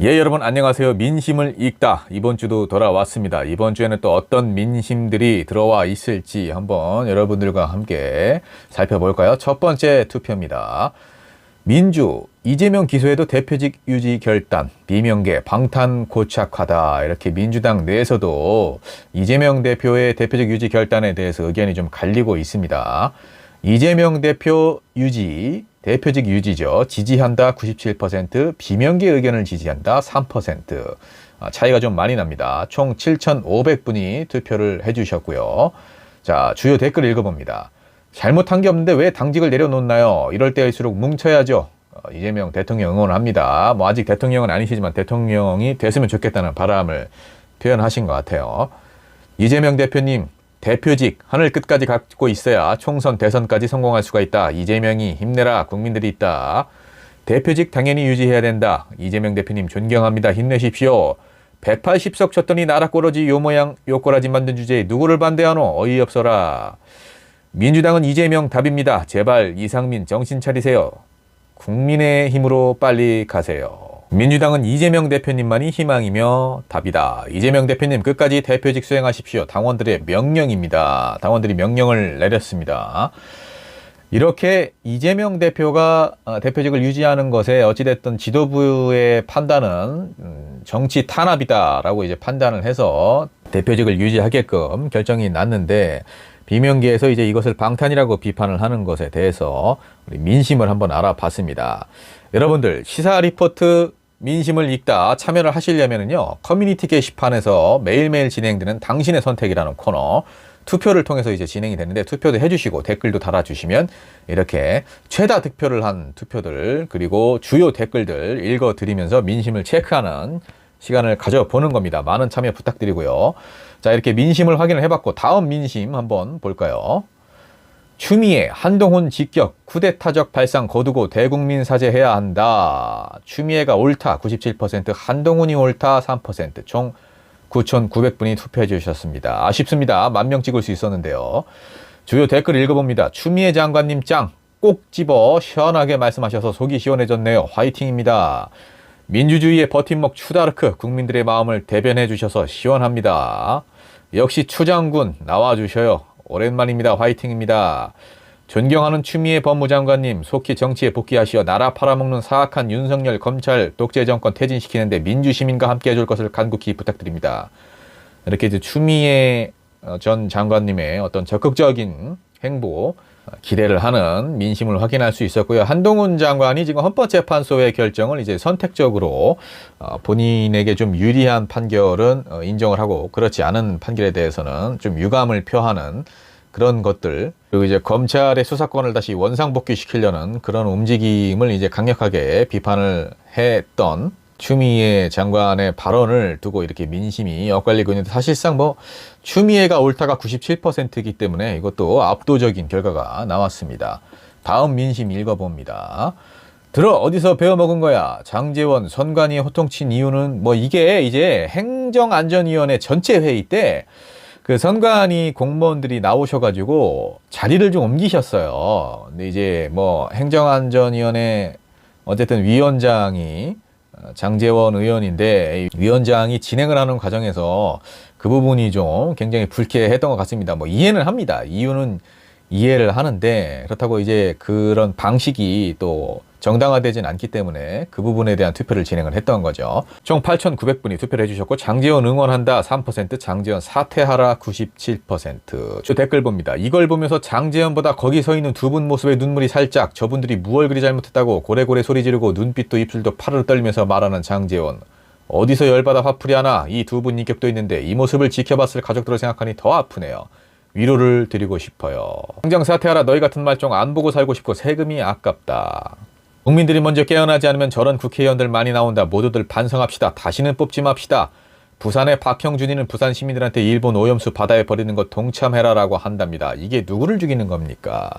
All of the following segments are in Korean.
예, 여러분 안녕하세요. 민심을 읽다. 이번 주도 돌아왔습니다. 이번 주에는 또 어떤 민심들이 들어와 있을지 한번 여러분들과 함께 살펴볼까요? 첫 번째 투표입니다. 민주, 이재명 기소에도 대표직 유지 결단, 비명계, 방탄 고착하다. 이렇게 민주당 내에서도 이재명 대표의 대표직 유지 결단에 대해서 의견이 좀 갈리고 있습니다. 이재명 대표 유지, 대표직 유지죠. 지지한다 97%, 비명계 의견을 지지한다 3%. 차이가 좀 많이 납니다. 총 7,500분이 투표를 해주셨고요. 자, 주요 댓글 읽어봅니다. 잘못한 게 없는데 왜 당직을 내려놓나요? 이럴 때일수록 뭉쳐야죠. 이재명 대통령 응원합니다. 뭐 아직 대통령은 아니시지만 대통령이 됐으면 좋겠다는 바람을 표현하신 것 같아요. 이재명 대표님, 대표직 하늘 끝까지 갖고 있어야 총선 대선까지 성공할 수가 있다. 이재명이 힘내라. 국민들이 있다. 대표직 당연히 유지해야 된다. 이재명 대표님 존경합니다. 힘내십시오. 180석 쳤더니 나라 꼬라지 요 모양 요 꼬라지 만든 주제에 누구를 반대하노? 어이없어라. 민주당은 이재명 답입니다. 제발 이상민 정신 차리세요. 국민의힘으로 빨리 가세요. 민주당은 이재명 대표님만이 희망이며 답이다. 이재명 대표님 끝까지 대표직 수행하십시오. 당원들의 명령입니다. 당원들이 명령을 내렸습니다. 이렇게 이재명 대표가 대표직을 유지하는 것에 어찌됐든 지도부의 판단은 정치 탄압이다라고 이제 판단을 해서 대표직을 유지하게끔 결정이 났는데, 비명계에서 이제 이것을 방탄이라고 비판을 하는 것에 대해서 우리 민심을 한번 알아봤습니다. 여러분들 시사 리포트 민심을 읽다 참여를 하시려면요, 커뮤니티 게시판에서 매일매일 진행되는 당신의 선택이라는 코너 투표를 통해서 이제 진행이 되는데, 투표도 해주시고 댓글도 달아주시면 이렇게 최다 득표를 한 투표들 그리고 주요 댓글들 읽어드리면서 민심을 체크하는 시간을 가져보는 겁니다. 많은 참여 부탁드리고요. 자, 이렇게 민심을 확인을 해봤고 다음 민심 한번 볼까요? 추미애, 한동훈 직격, 쿠데타적 발상 거두고 대국민 사죄해야 한다. 추미애가 옳다 97%, 한동훈이 옳다 3%, 총 9,900분이 투표해 주셨습니다. 아쉽습니다. 10,000명 찍을 수 있었는데요. 주요 댓글 읽어봅니다. 추미애 장관님 짱, 꼭 집어 시원하게 말씀하셔서 속이 시원해졌네요. 화이팅입니다. 민주주의의 버팀목 추다르크, 국민들의 마음을 대변해 주셔서 시원합니다. 역시 추장군 나와주셔요. 오랜만입니다. 화이팅입니다. 존경하는 추미애 법무장관님, 속히 정치에 복귀하시어 나라 팔아먹는 사악한 윤석열 검찰 독재 정권 퇴진시키는데 민주시민과 함께 해줄 것을 간곡히 부탁드립니다. 이렇게 이제 추미애 전 장관님의 어떤 적극적인 행보 기대를 하는 민심을 확인할 수 있었고요. 한동훈 장관이 지금 헌법재판소의 결정을 이제 선택적으로 본인에게 좀 유리한 판결은 인정을 하고, 그렇지 않은 판결에 대해서는 좀 유감을 표하는 그런 것들, 그리고 이제 검찰의 수사권을 다시 원상복귀시키려는 그런 움직임을 이제 강력하게 비판을 했던 추미애 장관의 발언을 두고 이렇게 민심이 엇갈리고 있는데, 사실상 뭐 추미애가 옳다가 97%이기 때문에 이것도 압도적인 결과가 나왔습니다. 다음 민심 읽어봅니다. 들어 어디서 배워먹은 거야? 장제원 선관위에 호통친 이유는 뭐, 이게 이제 행정안전위원회 전체 회의 때 그 선관위 공무원들이 나오셔가지고 자리를 좀 옮기셨어요. 근데 이제 뭐 행정안전위원회 어쨌든 위원장이 장제원 의원인데, 위원장이 진행을 하는 과정에서 그 부분이 좀 굉장히 불쾌했던 것 같습니다. 뭐 이해는 합니다. 이유는 이해를 하는데, 그렇다고 이제 그런 방식이 또 정당화되진 않기 때문에 그 부분에 대한 투표를 진행을 했던 거죠. 총 8,900분이 투표를 해주셨고, 장제원 응원한다 3%, 장제원 사퇴하라 97%. 저 댓글 봅니다. 이걸 보면서 장제원보다 거기 서 있는 두 분 모습에 눈물이 살짝, 저분들이 무얼 그리 잘못했다고 고래고래 소리 지르고 눈빛도 입술도 파르르 떨면서 말하는 장제원. 어디서 열받아 화풀이 하나? 이 두 분 인격도 있는데 이 모습을 지켜봤을 가족들을 생각하니 더 아프네요. 위로를 드리고 싶어요. 당장 사퇴하라. 너희 같은 말종 안 보고 살고 싶고 세금이 아깝다. 국민들이 먼저 깨어나지 않으면 저런 국회의원들 많이 나온다. 모두들 반성합시다. 다시는 뽑지 맙시다. 부산의 박형준이는 부산 시민들한테 일본 오염수 바다에 버리는 것 동참해라라고 한답니다. 이게 누구를 죽이는 겁니까?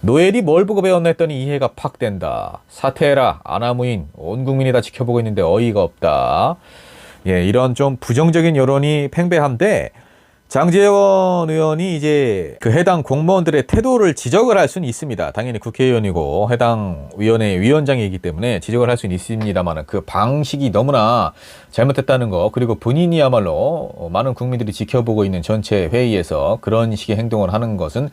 노엘이 뭘 보고 배웠나 했더니 이해가 팍 된다. 사퇴해라. 아나무인 온 국민이 다 지켜보고 있는데 어이가 없다. 예, 이런 좀 부정적인 여론이 팽배한데, 장제원 의원이 이제 그 해당 공무원들의 태도를 지적을 할 수는 있습니다. 당연히 국회의원이고 해당 위원회 위원장이기 때문에 지적을 할 수는 있습니다만 그 방식이 너무나 잘못됐다는 거, 그리고 본인이야말로 많은 국민들이 지켜보고 있는 전체 회의에서 그런 식의 행동을 하는 것은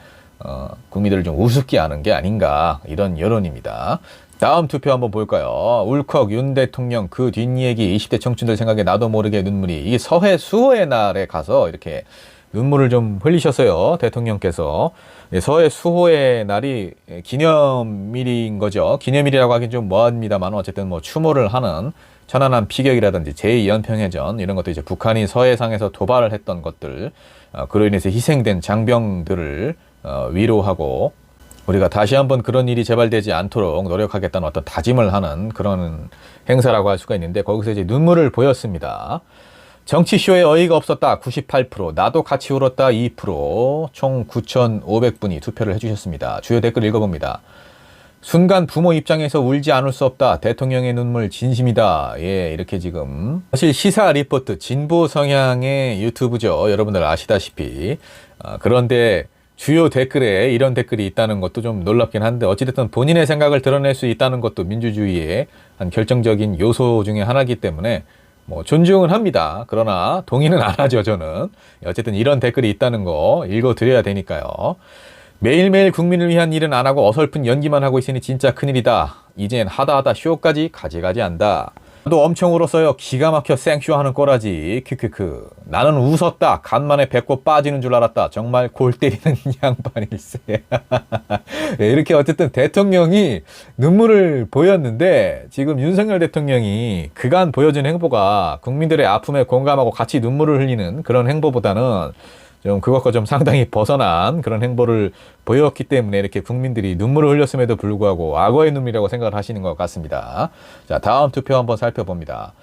국민들을 좀 우습게 하는 게 아닌가, 이런 여론입니다. 다음 투표 한번 볼까요? 울컥 윤 대통령 그 뒷얘기 20대 청춘들 생각에 나도 모르게 눈물이. 이 서해 수호의 날에 가서 이렇게 눈물을 좀 흘리셨어요. 대통령께서. 서해 수호의 날이 기념일인 거죠. 기념일이라고 하긴 좀 뭐합니다만 어쨌든 뭐 추모를 하는 천안함 피격이라든지 제2연평해전 이런 것도 이제 북한이 서해상에서 도발을 했던 것들, 그로 인해서 희생된 장병들을 위로하고 우리가 다시 한번 그런 일이 재발되지 않도록 노력하겠다는 어떤 다짐을 하는 그런 행사라고 할 수가 있는데, 거기서 이제 눈물을 보였습니다. 정치쇼에 어이가 없었다 98%, 나도 같이 울었다 2%, 총 9,500분이 투표를 해주셨습니다. 주요 댓글 읽어봅니다. 순간 부모 입장에서 울지 않을 수 없다. 대통령의 눈물 진심이다. 예, 이렇게 지금 사실 시사 리포트 진보 성향의 유튜브죠. 여러분들 아시다시피. 그런데 주요 댓글에 이런 댓글이 있다는 것도 좀 놀랍긴 한데, 어찌됐든 본인의 생각을 드러낼 수 있다는 것도 민주주의의 한 결정적인 요소 중에 하나이기 때문에 뭐 존중은 합니다. 그러나 동의는 안 하죠, 저는. 어쨌든 이런 댓글이 있다는 거 읽어드려야 되니까요. 매일매일 국민을 위한 일은 안 하고 어설픈 연기만 하고 있으니 진짜 큰일이다. 이젠 하다하다 쇼까지 가지가지 한다. 나도 엄청 울었어요. 기가 막혀 생쇼하는 꼬라지. 크크크. 나는 웃었다. 간만에 배꼽 빠지는 줄 알았다. 정말 골 때리는 양반일세. 이렇게 어쨌든 대통령이 눈물을 보였는데, 지금 윤석열 대통령이 그간 보여준 행보가 국민들의 아픔에 공감하고 같이 눈물을 흘리는 그런 행보보다는 좀 그것과 좀 상당히 벗어난 그런 행보를 보였기 때문에 이렇게 국민들이 눈물을 흘렸음에도 불구하고 악어의 눈물이라고 생각을 하시는 것 같습니다. 자, 다음 투표 한번 살펴봅니다.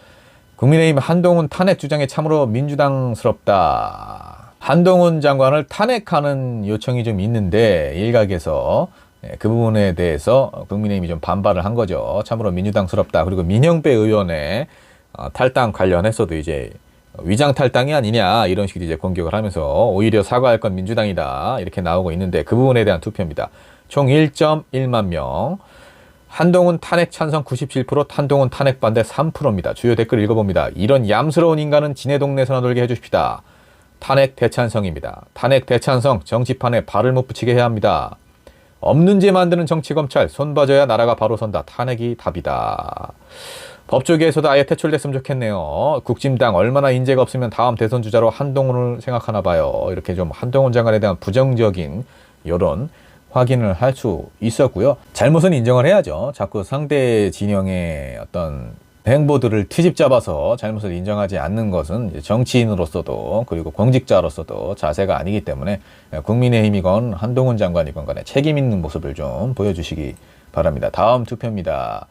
국민의힘 한동훈 탄핵 주장에 참으로 민주당스럽다. 한동훈 장관을 탄핵하는 요청이 좀 있는데 일각에서 그 부분에 대해서 국민의힘이 좀 반발을 한 거죠. 참으로 민주당스럽다. 그리고 민영배 의원의 탈당 관련해서도 이제 위장 탈당이 아니냐 이런 식으로 이제 공격을 하면서 오히려 사과할 건 민주당이다 이렇게 나오고 있는데, 그 부분에 대한 투표입니다. 총 1.1만 명. 한동훈 탄핵 찬성 97%, 한동훈 탄핵 반대 3%입니다. 주요 댓글 읽어봅니다. 이런 얌스러운 인간은 지네 동네에서나 놀게 해주십시다. 탄핵 대찬성입니다. 탄핵 대찬성, 정치판에 발을 못 붙이게 해야 합니다. 없는 죄 만드는 정치검찰, 손 봐줘야 나라가 바로 선다. 탄핵이 답이다. 법조계에서도 아예 퇴출됐으면 좋겠네요. 국진당 얼마나 인재가 없으면 다음 대선 주자로 한동훈을 생각하나 봐요. 이렇게 좀 한동훈 장관에 대한 부정적인 여론 확인을 할 수 있었고요. 잘못은 인정을 해야죠. 자꾸 상대 진영의 어떤 행보들을 트집 잡아서 잘못을 인정하지 않는 것은 이제 정치인으로서도 그리고 공직자로서도 자세가 아니기 때문에 국민의힘이건 한동훈 장관이건 간에 책임 있는 모습을 좀 보여주시기 바랍니다. 다음 투표입니다.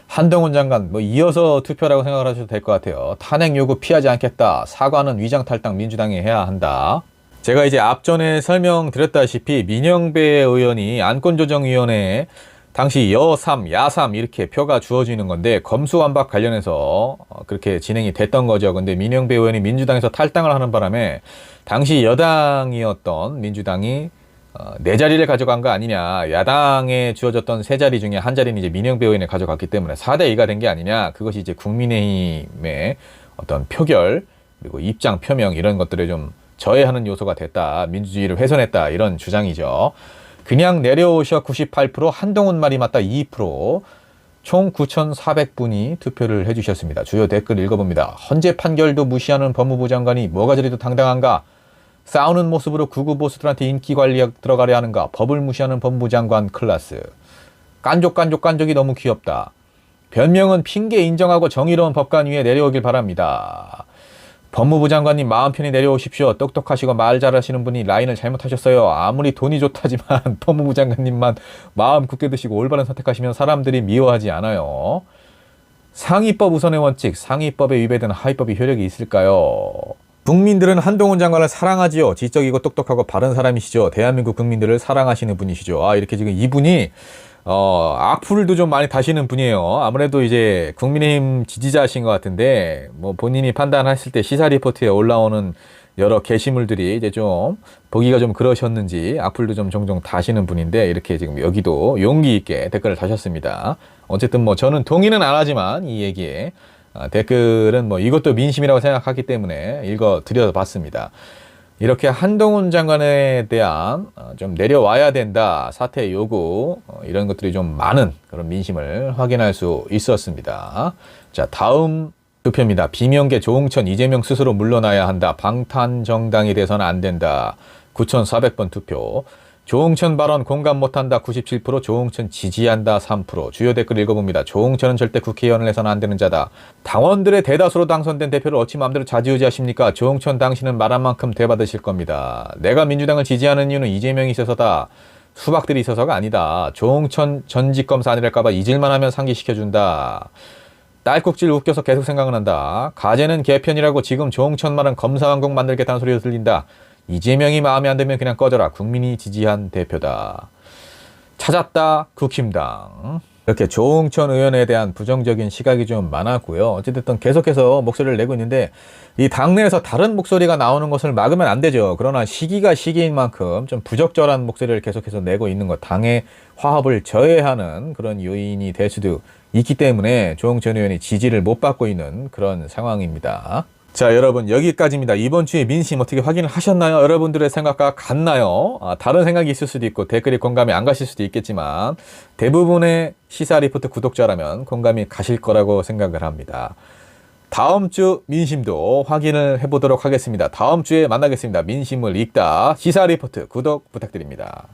한동훈 장관 뭐 이어서 투표라고 생각을 하셔도 될 것 같아요. 탄핵 요구 피하지 않겠다. 사과는 위장 탈당 민주당이 해야 한다. 제가 이제 앞전에 설명드렸다시피 민영배 의원이 안건조정위원회에 당시 여3, 야3 이렇게 표가 주어지는 건데 검수완박 관련해서 그렇게 진행이 됐던 거죠. 근데 민영배 의원이 민주당에서 탈당을 하는 바람에 당시 여당이었던 민주당이 네 자리를 가져간 거 아니냐. 야당에 주어졌던 세 자리 중에 한 자리는 이제 민영배 의원이 가져갔기 때문에 4대2가 된 게 아니냐. 그것이 이제 국민의힘의 어떤 표결 그리고 입장 표명 이런 것들을 좀 저해하는 요소가 됐다. 민주주의를 훼손했다. 이런 주장이죠. 그냥 내려오셔 98%, 한동훈 말이 맞다 2%, 총 9,400분이 투표를 해주셨습니다. 주요 댓글 읽어봅니다. 헌재 판결도 무시하는 법무부 장관이 뭐가 저리도 당당한가? 싸우는 모습으로 극우 보수들한테 인기 관리에 들어가려 하는가? 법을 무시하는 법무부 장관 클라스. 깐족이 너무 귀엽다. 변명은 핑계 인정하고 정의로운 법관 위에 내려오길 바랍니다. 법무부 장관님 마음 편히 내려오십시오. 똑똑하시고 말 잘하시는 분이 라인을 잘못하셨어요. 아무리 돈이 좋다지만 법무부 장관님만 마음 굳게 드시고 올바른 선택하시면 사람들이 미워하지 않아요. 상위법 우선의 원칙, 상위법에 위배되는 하위법이 효력이 있을까요? 국민들은 한동훈 장관을 사랑하지요. 지적이고 똑똑하고 바른 사람이시죠. 대한민국 국민들을 사랑하시는 분이시죠. 이렇게 지금 이분이 악플도 좀 많이 다시는 분이에요. 아무래도 이제 국민의힘 지지자신 것 같은데, 뭐 본인이 판단했을 때 시사 리포트에 올라오는 여러 게시물들이 이제 좀 보기가 좀 그러셨는지 악플도 좀 종종 다시는 분인데 이렇게 지금 여기도 용기 있게 댓글을 다셨습니다. 어쨌든 뭐 저는 동의는 안 하지만 이 얘기에 댓글은 뭐 이것도 민심이라고 생각하기 때문에 읽어 드려 봤습니다. 이렇게 한동훈 장관에 대한 좀 내려와야 된다 사퇴 요구 이런 것들이 좀 많은 그런 민심을 확인할 수 있었습니다. 자, 다음 투표입니다. 비명계 조응천 이재명 스스로 물러나야 한다. 방탄정당이 돼서는 안 된다. 9,400번 투표. 조응천 발언 공감 못한다 97%, 조응천 지지한다 3%. 주요 댓글 읽어봅니다. 조응천은 절대 국회의원을 해서는 안 되는 자다. 당원들의 대다수로 당선된 대표를 어찌 마음대로 좌지우지하십니까? 조응천 당신은 말한 만큼 되받으실 겁니다. 내가 민주당을 지지하는 이유는 이재명이 있어서다. 수박들이 있어서가 아니다. 조응천 전직검사 아니랄까봐 잊을만 하면 상기시켜준다. 딸꾹질 웃겨서 계속 생각은 한다. 가재는 개편이라고 지금 조응천 말은 검사왕국 만들겠다는 소리가 들린다. 이재명이 마음에 안 들면 그냥 꺼져라. 국민이 지지한 대표다. 찾았다. 국힘당. 이렇게 조응천 의원에 대한 부정적인 시각이 좀 많았고요. 어쨌든 계속해서 목소리를 내고 있는데 이 당내에서 다른 목소리가 나오는 것을 막으면 안 되죠. 그러나 시기가 시기인 만큼 좀 부적절한 목소리를 계속해서 내고 있는 것, 당의 화합을 저해하는 그런 요인이 될 수도 있기 때문에 조응천 의원이 지지를 못 받고 있는 그런 상황입니다. 자, 여러분 여기까지입니다. 이번 주에 민심 어떻게 확인을 하셨나요? 여러분들의 생각과 같나요? 다른 생각이 있을 수도 있고 댓글이 공감이 안 가실 수도 있겠지만 대부분의 시사 리포트 구독자라면 공감이 가실 거라고 생각을 합니다. 다음 주 민심도 확인을 해보도록 하겠습니다. 다음 주에 만나겠습니다. 민심을 읽다 시사 리포트 구독 부탁드립니다.